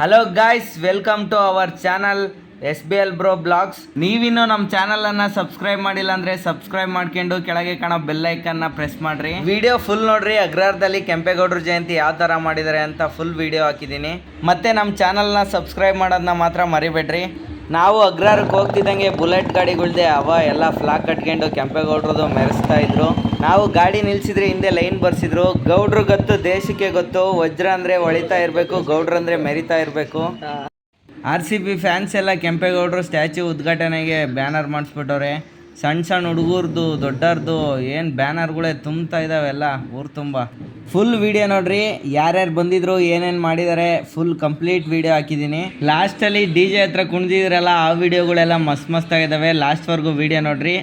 Hello guys, welcome to our channel SBL bro blogs. ನೀವಿನ್ನೂ ನಮ್ಮ ಚಾನಲನ್ನು ಸಬ್ಸ್ಕ್ರೈಬ್ ಮಾಡಿಲ್ಲ ಅಂದರೆ ಸಬ್ಸ್ಕ್ರೈಬ್ ಮಾಡ್ಕೊಂಡು ಕೆಳಗೆ ಕಾಣೋ ಬೆಲ್ ಐಕನ್ನ ಪ್ರೆಸ್ ಮಾಡಿರಿ. ವಿಡಿಯೋ ಫುಲ್ ನೋಡ್ರಿ. ಅಗ್ರಹಾರದಲ್ಲಿ ಕೆಂಪೇಗೌಡರ ಜಯಂತಿ ಯಾವ ಥರ ಮಾಡಿದ್ದಾರೆ ಅಂತ ಫುಲ್ ವಿಡಿಯೋ ಹಾಕಿದ್ದೀನಿ. ಮತ್ತು ನಮ್ಮ ಚಾನಲ್ನ ಸಬ್ಸ್ಕ್ರೈಬ್ ಮಾಡೋದನ್ನ ಮಾತ್ರ ಮರಿಬೇಡ್ರಿ. ನಾವು ಅಗ್ರಹಾರಕ್ಕೆ ಹೋಗ್ತಿದ್ದಂಗೆ ಬುಲೆಟ್ ಗಾಡಿಗಳ್ದೆ ಎಲ್ಲ ಫ್ಲಾಗ್ ಕಟ್ಕೊಂಡು ಕೆಂಪೇಗೌಡರದು ಮೆರೆಸ್ತಾ ಇದ್ರು. ನಾವು ಗಾಡಿ ನಿಲ್ಸಿದ್ರೆ ಹಿಂದೆ ಲೈನ್ ಬರ್ಸಿದ್ರು. ಗೌಡ್ರು ಗೊತ್ತು, ದೇಶಕ್ಕೆ ಗೊತ್ತು, ವಜ್ರ ಅಂದರೆ ಹೊಳಿತಾ ಇರಬೇಕು, ಗೌಡ್ರು ಅಂದರೆ ಮೆರಿತಾ ಇರಬೇಕು. RCB ಫ್ಯಾನ್ಸ್ ಎಲ್ಲ ಕೆಂಪೇಗೌಡರು ಸ್ಟ್ಯಾಚ್ಯೂ ಉದ್ಘಾಟನೆಗೆ ಬ್ಯಾನರ್ ಮಾಡಿಸ್ಬಿಟ್ಟವ್ರೆ. ಸಣ್ಣ ಸಣ್ಣ ಹುಡುಗರ್ದು ದೊಡ್ಡವ್ರದ್ದು ಏನು ಬ್ಯಾನರ್ಗಳೇ ತುಂಬ್ತಾ ಇದ್ದಾವೆಲ್ಲ ಊರು ತುಂಬ. ಫುಲ್ ವಿಡಿಯೋ ನೋಡ್ರಿ, ಯಾರ್ಯಾರು ಬಂದಿದ್ರು, ಏನೇನು ಮಾಡಿದ್ದಾರೆ, ಫುಲ್ ಕಂಪ್ಲೀಟ್ ವಿಡಿಯೋ ಹಾಕಿದ್ದೀನಿ. ಲಾಸ್ಟಲ್ಲಿ DJ ಹತ್ರ ಕುಣಿದಿದ್ರಲ್ಲ, ಆ ವಿಡಿಯೋಗಳೆಲ್ಲ ಮಸ್ತಾಗಿದ್ದಾವೆ. ಲಾಸ್ಟ್ವರೆಗೂ ವಿಡಿಯೋ ನೋಡ್ರಿ.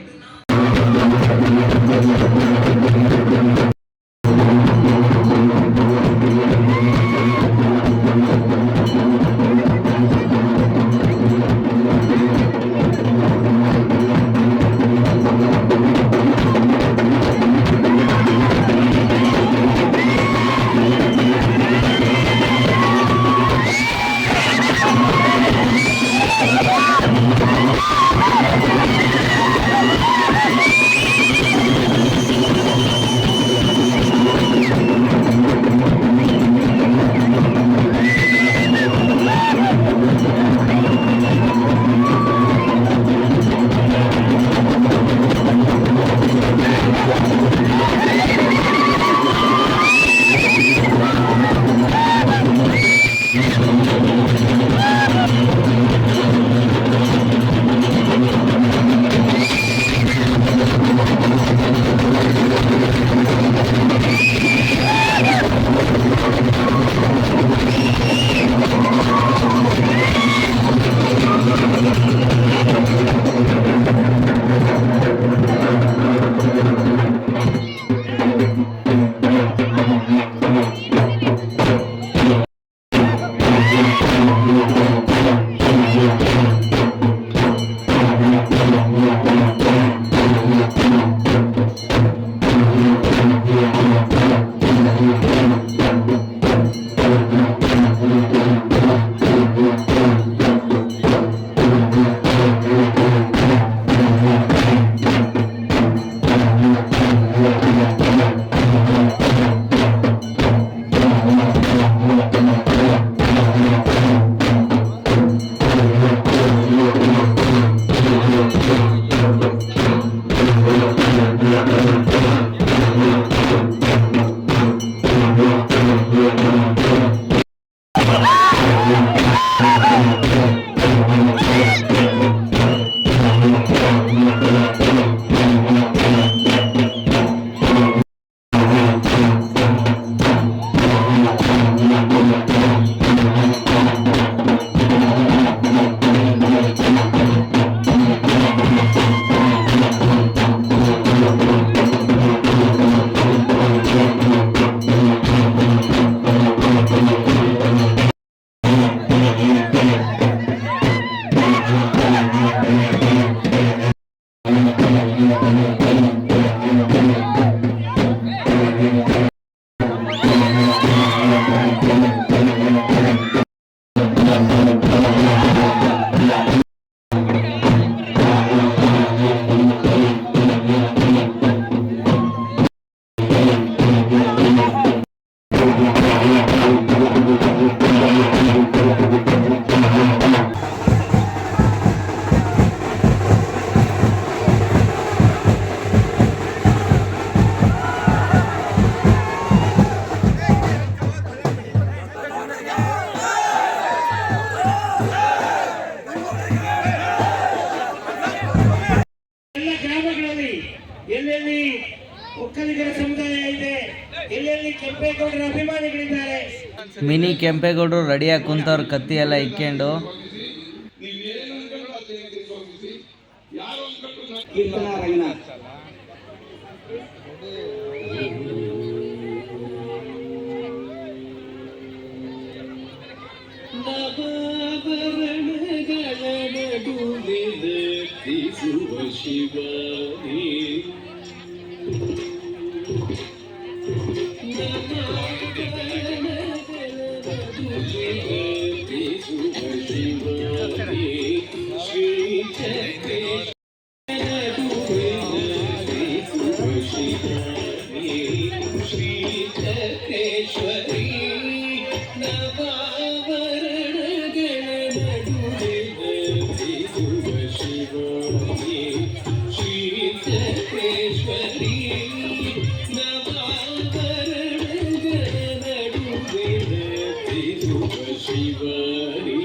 ಎಲ್ಲೆಲ್ಲಿ ಒಕ್ಕಲಿಗರ ಸಮುದಾಯ ಇದೆ, ಎಲ್ಲೆಲ್ಲಿ ಕೆಂಪೇಗೌಡರ ಅಭಿಮಾನಿಗಳಿದ್ದಾರೆ. ಮಿನಿ ಕೆಂಪೇಗೌಡರು ರೆಡಿಯಾಗಿ ಕುಂತವ್ರು, ಕತ್ತಿ ಎಲ್ಲ ಇಕ್ಕೊಂಡು. ಶಿವಾನಿ ಶಿವನೇ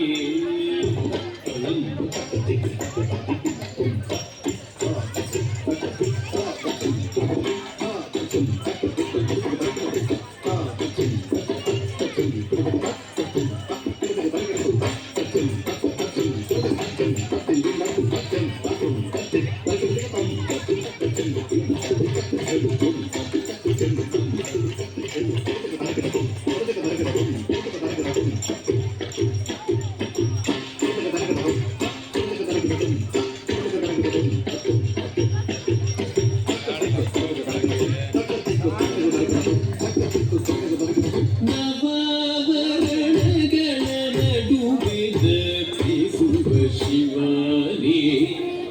ನವಾವರಣಗಳ ನಡುವೆ ನರ್ತಿಸುವ ಶಿವನೇ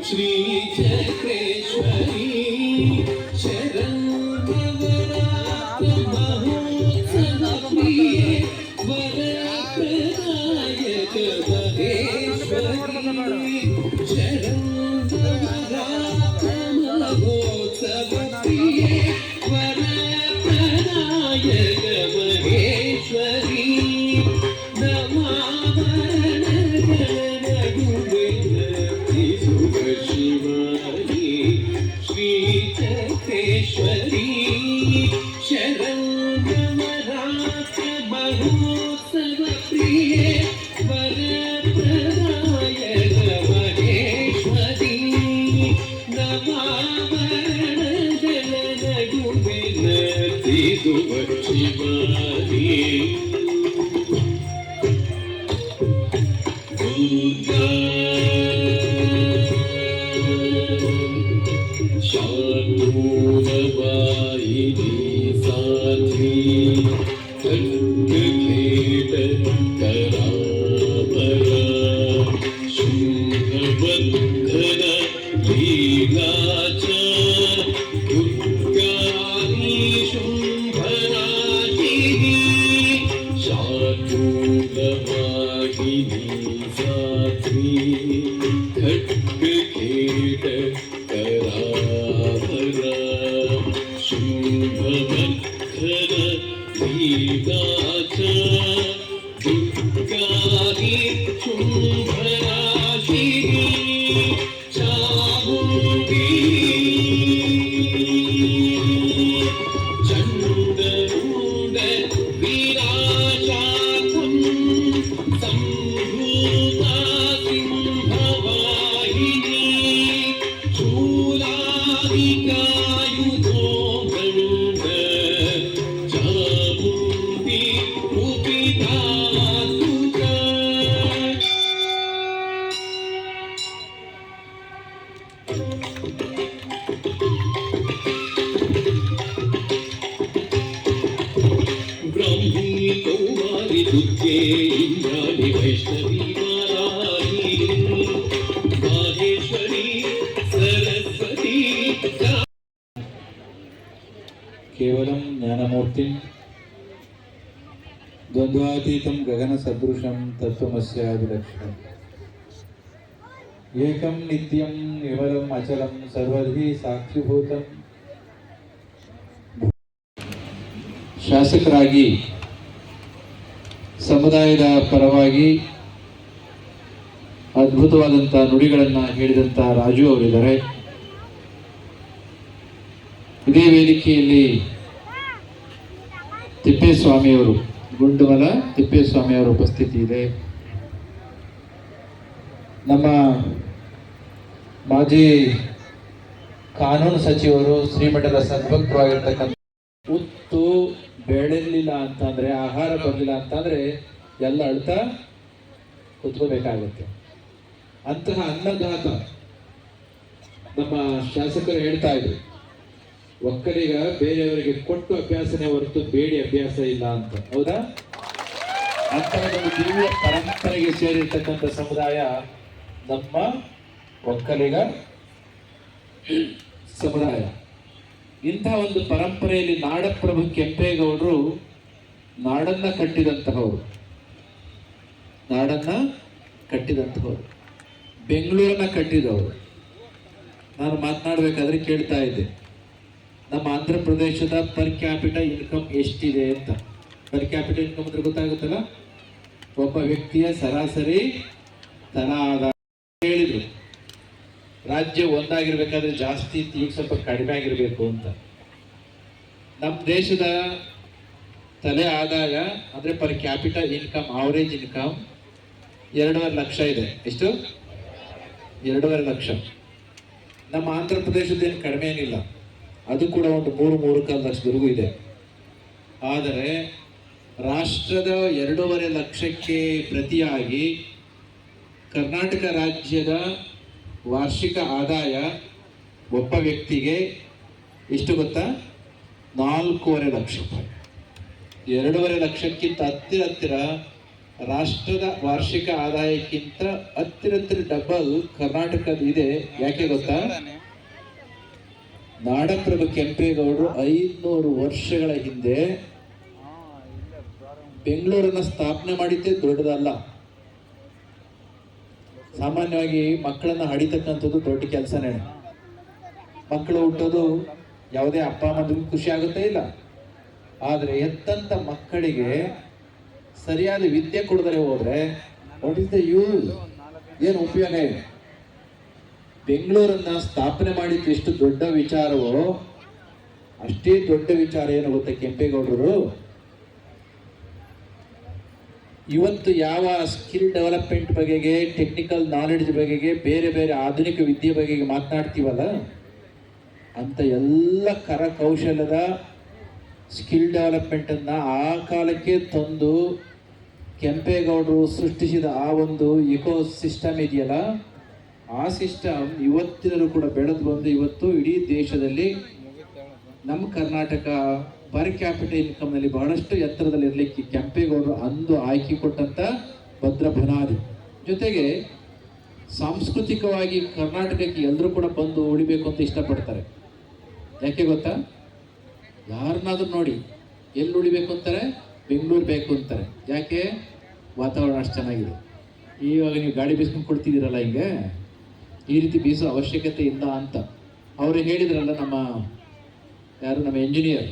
ಶ್ರೀ ಚಕ್ರೇಶ್ವರಿ ಶರನ್ನವರಾತ್ರ ಮಹೋತ್ಸವ ಪ್ರಿಯೆ ವರಪ್ರದಾಯಕ ಮಹೇಶ್ವರಿ ಶರನ್ನವರಾತ್ರ ಮಹೋತ್ಸವ ಪ್ರಿಯೆ ವರಪ್ರದಾಯಕ ಮಹೇಶ್ವರಿ ನವಾವರಣಗಳ ನಡುವೆ ನರ್ತಿಸುವ ಶಿವನೇ ಶ್ರೀ ಚಕ್ರೇಶ್ವರಿ ಶರನ್ನವರಾತ್ರ ಮಹೋತ್ಸವ ಪ್ರಿಯೆ ವರಪ್ರದಾಯಕ ಮಹೇಶ್ವರಿ ನವಾವರಣಗಳ ನಡುವೆ ನರ್ತಿಸುವ ಶಿವನೇ ದುರ್ಗಾ ಶಾಂತೂರವಾಯಿನಿ ಸಾಧ್ವಿ ಖಡ್ಗಖೇಟ ಕರಾವರ ಶುಂಭಬಂಧನ ಲೀಲಾಚಾರ ದುರ್ಗಾನಿ ಶುಂಭರಾಜಿನಿ ಶಾಂತೂರವಾಯಿನಿ ಸಾಧ್ವಿ ಖಡ್ಗಖೇಟ ಕರಾವರ ಶುಂಭಬಂಧನ ಲೀಲಾಚಾರ ದುರ್ಗಾನಿ ಶುಂಭರಾಜಿನಿ ಚಾಮುಂಡಿ ಚಂಡಮುಂಡ ವಿರಾಜಾಕುಂ ಸಂಭೂತ ಸಿಂಹವಾಹಿನಿ ಶೂಲಾಧಿಕಾಯುಧೋ ಗರುಡ ಚಾಮುಂಡಿ ಕುಪಿತಾಸುತ ಬ್ರಾಹ್ಮಿ ಕೌಮಾರಿ ದುರ್ಗೆ ಇಂದ್ರಾಣಿ ವೈಷ್ಣವಿ ವಾರಾಹಿ ಮಾಹೇಶ್ವರಿ ಸರಸ್ವತಿ ಕೇವಲಂ ಜ್ಞಾನಮೂರ್ತಿಂ ದ್ವಂದ್ವಾತೀತಂ ಗಗನಸದೃಶಂ ತತ್ವಮಸ್ಯಾದಿಲಕ್ಷಣಂ ಏಕಂ ನಿತ್ಯಂ ವಿಮಲಂ ಅಚಲಂ ಸರ್ವಧಿ ಸಾಕ್ಷಿಭೂತಂ. ಶಾಸಕರಾಗಿ ಸಮುದಾಯದ ಪರವಾಗಿ ಅದ್ಭುತವಾದಂಥ ನುಡಿಗಳನ್ನು ಹೇಳಿದಂಥ ರಾಜು ಅವರಿದ್ದಾರೆ. ಇದೇ ವೇದಿಕೆಯಲ್ಲಿ ತಿಪ್ಪೇಸ್ವಾಮಿಯವರು, ಗುಂಡುಮಲ ತಿಪ್ಪೇಸ್ವಾಮಿಯವರ ಉಪಸ್ಥಿತಿ ಇದೆ. ನಮ್ಮ ಮಾಜಿ ಕಾನೂನು ಸಚಿವರು ಶ್ರೀಮಠದ ಸದ್ಭಕ್ತರಾಗಿರ್ತಕ್ಕಂಥ ಉತ್ತು ಬೆಳೆಯಲಿಲ್ಲ ಅಂತಂದರೆ, ಆಹಾರ ಬರಲಿಲ್ಲ ಅಂತಂದರೆ ಎಲ್ಲ ಅಳ್ತಾ ಕುತ್ಕೋಬೇಕಾಗತ್ತೆ. ಅಂತಹ ಅನ್ನದಾತ ನಮ್ಮ ಶಾಸಕರು ಹೇಳ್ತಾ ಇದ್ರು, ಒಕ್ಕಲಿಗ ಬೇರೆಯವರಿಗೆ ಕೊಟ್ಟು ಅಭ್ಯಾಸನೇ ಹೊರತು ಬೇಡಿ ಅಭ್ಯಾಸ ಇಲ್ಲ ಅಂತ. ಹೌದಾ? ಅಂತಹ ಒಂದು ದಿವ್ಯ ಪರಂಪರೆಗೆ ಸೇರಿರ್ತಕ್ಕಂಥ ಸಮುದಾಯ ನಮ್ಮ ಒಕ್ಕಲಿಗ ಸಮುದಾಯ. ಇಂತಹ ಒಂದು ಪರಂಪರೆಯಲ್ಲಿ ನಾಡಪ್ರಭು ಕೆಂಪೇಗೌಡರು ನಾಡನ್ನ ಕಟ್ಟಿದಂತಹವರು, ಬೆಂಗಳೂರನ್ನ ಕಟ್ಟಿದವರು. ನಾನು ಮಾತನಾಡಬೇಕಾದ್ರೆ ಕೇಳ್ತಾ ಇದ್ದೆ, ನಮ್ಮ ಆಂಧ್ರ ಪ್ರದೇಶದ ಪರ್ ಕ್ಯಾಪಿಟಲ್ ಇನ್ಕಮ್ ಎಷ್ಟಿದೆ ಅಂತ. ಪರ್ ಕ್ಯಾಪಿಟಲ್ ಇನ್ಕಮ್ ಅಂದ್ರೆ ಗೊತ್ತಾಗುತ್ತಲ್ಲ, ಒಬ್ಬ ವ್ಯಕ್ತಿಯ ಸರಾಸರಿ ತಲಾ ಆದಾಯ ಹೇಳಿದ್ರು. ರಾಜ್ಯ ಒಂದಾಗಿರ್ಬೇಕಾದ್ರೆ ಜಾಸ್ತಿ ಇತ್ತು, ಈಗ ಸ್ವಲ್ಪ ಕಡಿಮೆ ಆಗಿರಬೇಕು ಅಂತ. ನಮ್ಮ ದೇಶದ ತಲೆ ಆದಾಯ ಅಂದರೆ per capital income, average income 2.5 lakh ಇದೆ. ಎಷ್ಟು? 2.5 ಲಕ್ಷ. ನಮ್ಮ ಆಂಧ್ರ ಪ್ರದೇಶದ್ದೇನು ಕಡಿಮೆ ಏನಿಲ್ಲ, ಅದು ಕೂಡ ಒಂದು 3-3.25 ಲಕ್ಷದವರೆಗೂ ಇದೆ. ಆದರೆ ರಾಷ್ಟ್ರದ 2.5 ಲಕ್ಷಕ್ಕೆ ಪ್ರತಿಯಾಗಿ ಕರ್ನಾಟಕ ರಾಜ್ಯದ ವಾರ್ಷಿಕ ಆದಾಯ ಒಬ್ಬ ವ್ಯಕ್ತಿಗೆ ಎಷ್ಟು ಗೊತ್ತಾ? 4.5 ಲಕ್ಷ ರೂಪಾಯಿ. 2.5 ಲಕ್ಷಕ್ಕಿಂತ ಹತ್ತಿರ ರಾಷ್ಟ್ರದ ವಾರ್ಷಿಕ ಆದಾಯಕ್ಕಿಂತ ಹತ್ತಿರ ಡಬಲ್ ಕರ್ನಾಟಕದ ಇದೆ. ಯಾಕೆ ಗೊತ್ತಾ? ನಾಡಪ್ರಭು ಕೆಂಪೇಗೌಡರು 500 ವರ್ಷಗಳ ಹಿಂದೆ ಬೆಂಗಳೂರನ್ನ ಸ್ಥಾಪನೆ ಮಾಡಿದ್ದೇ ದೊಡ್ಡದಲ್ಲ. ಸಾಮಾನ್ಯವಾಗಿ ಮಕ್ಕಳನ್ನ ಹಡಿತಕ್ಕಂಥದ್ದು ದೊಡ್ಡ ಕೆಲಸನೇ. ಮಕ್ಕಳು ಹುಟ್ಟೋದು ಯಾವುದೇ ಅಪ್ಪ ಅಮ್ಮನಿಗೂ ಖುಷಿ ಆಗುತ್ತೆ ಇಲ್ಲ. ಆದರೆ ಎತ್ತಂತ ಮಕ್ಕಳಿಗೆ ಸರಿಯಾದ ವಿದ್ಯೆ ಕೊಡದರೆ ಹೋದ್ರೆ ವಾಟ್ ಇಸ್ ದ ಯೂಸ್? ಏನು ಉಪಯೋಗ ಇದೆ? ಬೆಂಗಳೂರನ್ನ ಸ್ಥಾಪನೆ ಮಾಡಿದ್ದು ಎಷ್ಟು ದೊಡ್ಡ ವಿಚಾರವೋ ಅಷ್ಟೇ ದೊಡ್ಡ ವಿಚಾರ ಏನು ಗೊತ್ತಾ ಕೆಂಪೇಗೌಡರು? ಇವತ್ತು ಯಾವ ಸ್ಕಿಲ್ ಡೆವಲಪ್ಮೆಂಟ್ ಬಗೆಗೆ, ಟೆಕ್ನಿಕಲ್ ನಾಲೆಡ್ಜ್ ಬಗೆಗೆ, ಬೇರೆ ಬೇರೆ ಆಧುನಿಕ ವಿದ್ಯೆ ಬಗೆಗೆ ಮಾತನಾಡ್ತೀವಲ್ಲ, ಅಂತ ಎಲ್ಲ ಕರಕೌಶಲ್ಯದ ಸ್ಕಿಲ್ ಡೆವಲಪ್ಮೆಂಟನ್ನು ಆ ಕಾಲಕ್ಕೆ ತಂದು ಕೆಂಪೇಗೌಡರು ಸೃಷ್ಟಿಸಿದ ಆ ಒಂದು ಇಕೋ ಸಿಸ್ಟಮ್ ಇದೆಯಲ್ಲ, ಆ ಸಿಸ್ಟಮ್ ಇವತ್ತಿನಲ್ಲೂ ಕೂಡ ಬೆಳೆದು ಬಂದು ಇವತ್ತು ಇಡೀ ದೇಶದಲ್ಲಿ ನಮ್ಮ ಕರ್ನಾಟಕ ಪರ್ ಕ್ಯಾಪಿಟಲ್ ಇನ್ಕಮ್ನಲ್ಲಿ ಬಹಳಷ್ಟು ಎತ್ತರದಲ್ಲಿ ಇರಲಿಕ್ಕೆ ಕೆಂಪೇಗೌಡರು ಅಂದು ಆಯ್ಕೆ ಕೊಟ್ಟಂಥ ಭದ್ರ ಬುನಾದಿ. ಜೊತೆಗೆ ಸಾಂಸ್ಕೃತಿಕವಾಗಿ ಕರ್ನಾಟಕಕ್ಕೆ ಎಲ್ಲರೂ ಕೂಡ ಬಂದು ಉಳಿಬೇಕು ಅಂತ ಇಷ್ಟಪಡ್ತಾರೆ. ಯಾಕೆ ಗೊತ್ತಾ? ಯಾರನ್ನಾದ್ರೂ ನೋಡಿ ಎಲ್ಲಿ ಉಳಿಬೇಕು ಅಂತಾರೆ? ಬೆಂಗಳೂರು ಬೇಕು ಅಂತಾರೆ. ಯಾಕೆ? ವಾತಾವರಣ ಅಷ್ಟು ಚೆನ್ನಾಗಿದೆ. ಇವಾಗ ನೀವು ಗಾಡಿ ಬೀಸ್ಕೊಂಡು ಕೊಡ್ತಿದ್ದೀರಲ್ಲ, ಹಿಂಗೆ ಈ ರೀತಿ ಬೀಸೋ ಅವಶ್ಯಕತೆ ಇಲ್ಲ ಅಂತ ಅವರು ಹೇಳಿದ್ರಲ್ಲ. ನಮ್ಮ ಎಂಜಿನಿಯರ್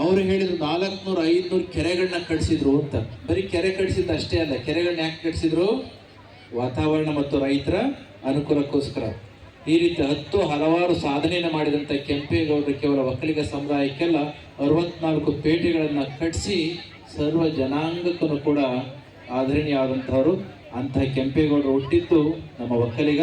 ಅವರು ಹೇಳಿದ್ರು 400-500 ಕೆರೆಗಳನ್ನ ಕಟ್ಟಿಸಿದ್ರು ಅಂತ. ಬರೀ ಕೆರೆ ಕಟ್ಟಿಸಿದ್ದು ಅಷ್ಟೇ ಅಲ್ಲ, ಕೆರೆಗಳನ್ನ ಯಾಕೆ ಕಟ್ಟಿಸಿದ್ರು? ವಾತಾವರಣ ಮತ್ತು ರೈತರ ಅನುಕೂಲಕ್ಕೋಸ್ಕರ. ಈ ರೀತಿ ಹಲವಾರು ಸಾಧನೆಯನ್ನು ಮಾಡಿದಂಥ ಕೆಂಪೇಗೌಡರು ಕೇವಲ ಒಕ್ಕಲಿಗ ಸಮುದಾಯಕ್ಕೆಲ್ಲ 64 ಪೇಟೆಗಳನ್ನು ಕಟ್ಟಿಸಿ ಸರ್ವ ಜನಾಂಗಕ್ಕೂ ಕೂಡ ಆದರಣೀಯವಾದಂಥವರು. ಅಂತಹ ಕೆಂಪೇಗೌಡರು ಹುಟ್ಟಿದ್ದು ನಮ್ಮ ಒಕ್ಕಲಿಗ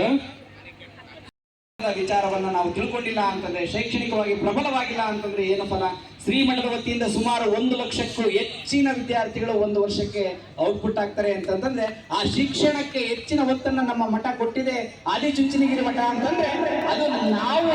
ವಿಚಾರವನ್ನ ನಾವು ತಿಳ್ಕೊಂಡಿಲ್ಲ ಅಂತಂದ್ರೆ, ಶೈಕ್ಷಣಿಕವಾಗಿ ಪ್ರಬಲವಾಗಿಲ್ಲ ಅಂತಂದ್ರೆ ಏನು ಫಲ? ಶ್ರೀಮಠದ ವತಿಯಿಂದ ಸುಮಾರು 1 ಲಕ್ಷಕ್ಕೂ ಹೆಚ್ಚಿನ ವಿದ್ಯಾರ್ಥಿಗಳು ಒಂದು ವರ್ಷಕ್ಕೆ ಔಟ್ಪುಟ್ ಆಗ್ತಾರೆ ಅಂತಂದ್ರೆ, ಆ ಶಿಕ್ಷಣಕ್ಕೆ ಹೆಚ್ಚಿನ ಒತ್ತನ್ನು ನಮ್ಮ ಮಠ ಕೊಟ್ಟಿದೆ. ಆದಿಚುಂಚನಗಿರಿ ಮಠ ಅಂತಂದ್ರೆ ಅದು ನಾವು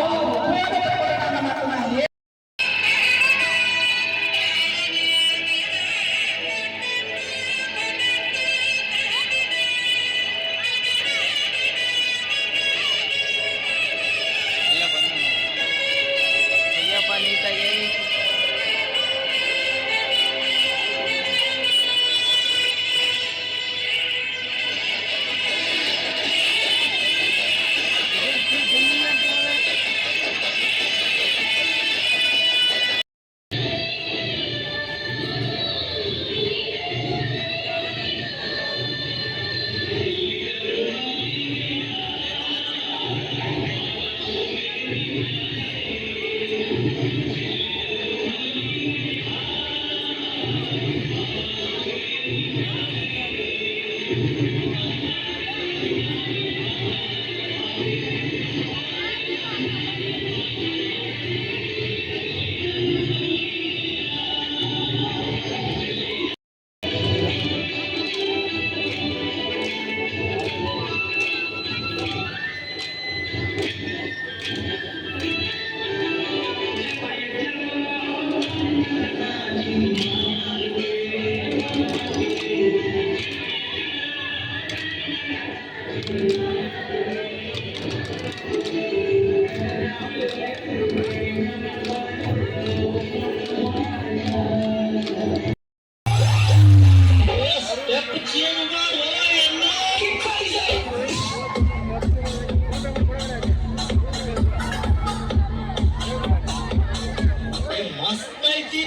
ಮಸ್ತ್ ಐತಿ.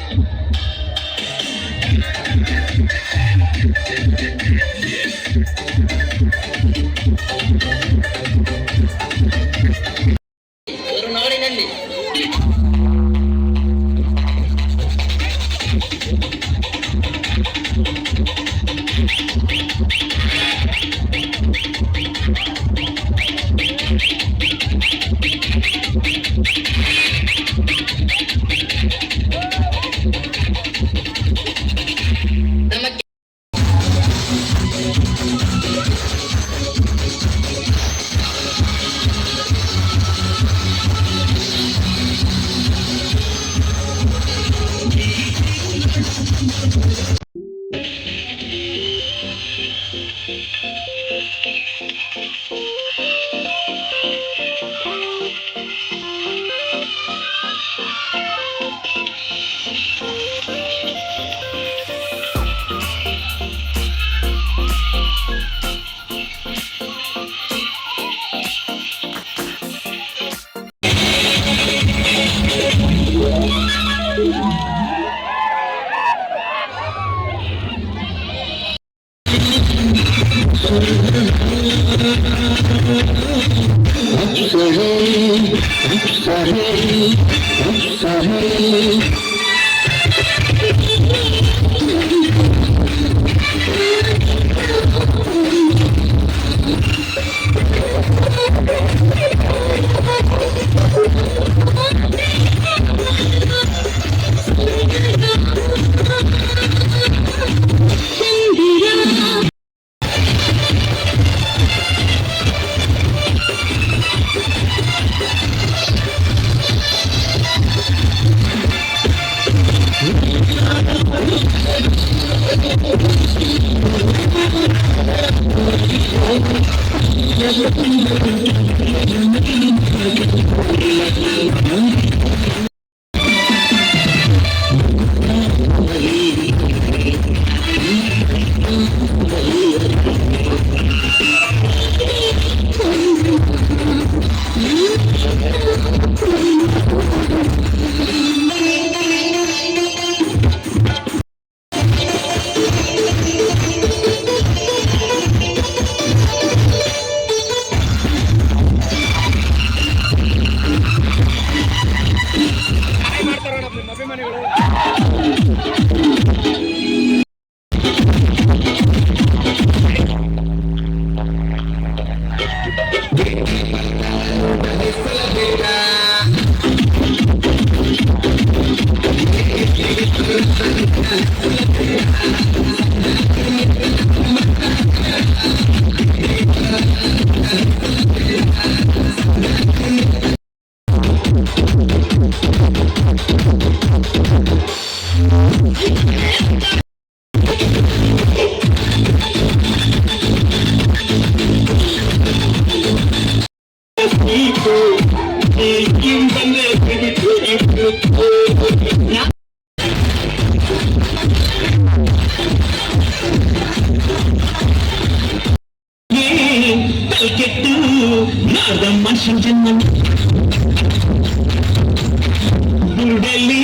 ಮನುಷ್ಯನ ಜನ್ಮ ಬುಡಲಿ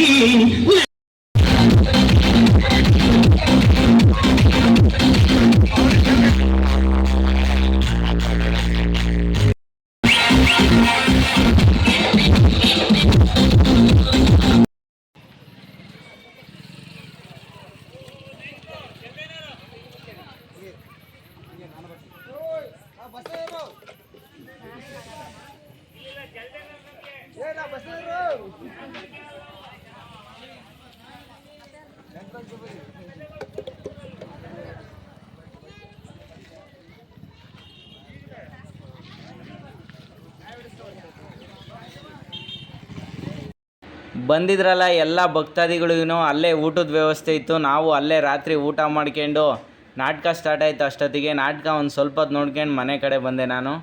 ಬಂದಿದ್ರಲ್ಲ ಎಲ್ಲ ಭಕ್ತಾದಿಗಳಿಗೂ ಅಲ್ಲೇ ಊಟದ ವ್ಯವಸ್ಥೆ ಇತ್ತು. ನಾವು ಅಲ್ಲೇ ರಾತ್ರಿ ಊಟ ಮಾಡ್ಕೊಂಡು ನಾಟಕ ಸ್ಟಾರ್ಟ್ ಆಯಿತು. ಅಷ್ಟೊತ್ತಿಗೆ ನಾಟಕ ಒಂದು ಸ್ವಲ್ಪ ಹೊತ್ತು ನೋಡ್ಕೊಂಡು ಮನೆ ಕಡೆ ಬಂದೆ ನಾನು.